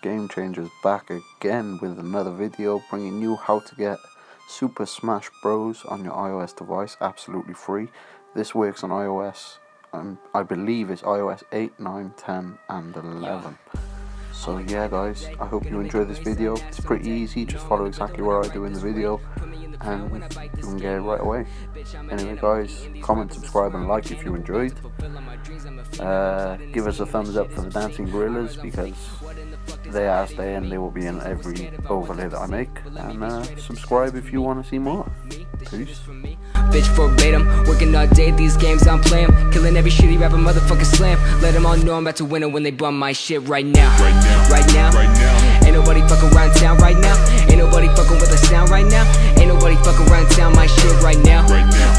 Game Changers back again with another video bringing you how to get Super Smash Bros on your iOS device absolutely free. This works on iOS, I believe it's iOS 8, 9, 10 and 11. So yeah guys, I hope you enjoy this video. It's pretty easy, just follow exactly what I do in the video and you can get it right away. Anyway guys, comment, subscribe and like if you enjoyed. Give us a thumbs up for the dancing gorillas because they are staying, they will be in every overlay that I make. And subscribe if you want to see more. Peace. Bitch verbatim, working all day, these games I'm playing, killing every shitty rapper, motherfucker slam. Let them all know I'm about to win it when they bum my shit right now. Right now. Ain't nobody fucking around town right now. Ain't nobody fucking with the sound right now. Ain't nobody fucking around town my shit right now.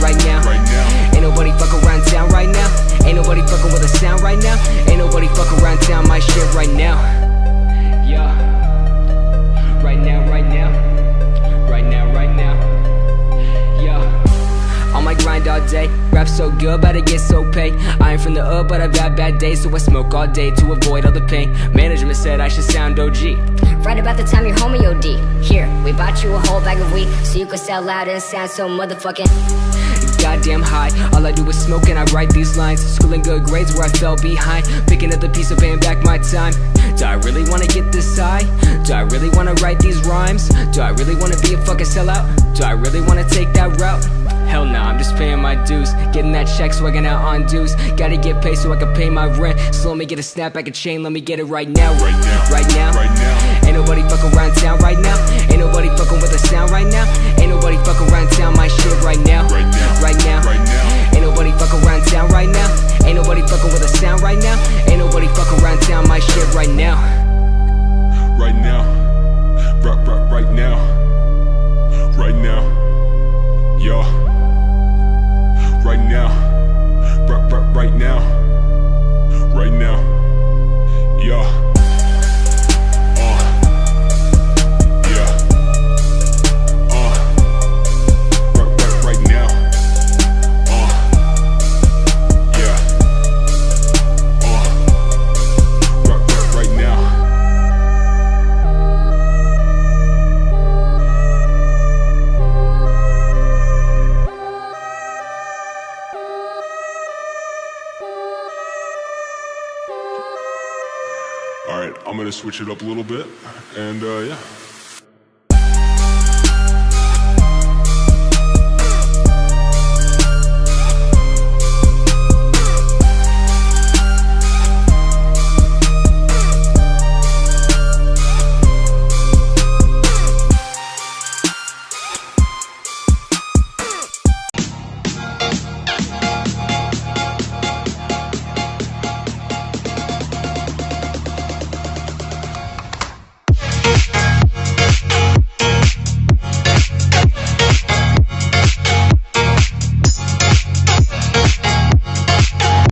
Right now. Ain't nobody fucking around town right now. Ain't nobody fucking with the sound right now. Ain't nobody fucking around town my shit right now. Yeah. Right now. On my grind all day, rap so good, but I get so paid. I ain't from the but I've had bad days, so I smoke all day to avoid all the pain. Management said I should sound OG. Right about the time your homie OD. Here, we bought you a whole bag of weed, so you could sell loud and sound so motherfucking goddamn high. All I do is smoke and I write these lines. Schooling good grades where I fell behind, picking up the piece of paying back my time. Do I really wanna get this high? Do I really wanna write these rhymes? Do I really wanna be a fucking sellout? Do I really wanna take that route? Hell nah, I'm just paying my dues, getting that check, swagging out on dues. Gotta get paid so I can pay my rent. So let me get a snapback, a chain, let me get it right now. Right now. Ain't nobody fucking around town right now. Ain't nobody fucking with the sound right now. Ain't nobody fucking around town my shit right now. Right now. Ain't nobody fucking around town right now. Ain't nobody fucking with the sound right now. Ain't nobody fucking around town my shit right now. Right now. Right now. Right now. Yo. Right now, right now, right now, yeah, yeah, right now, yeah, right now. Alright, I'm gonna switch it up a little bit, and yeah.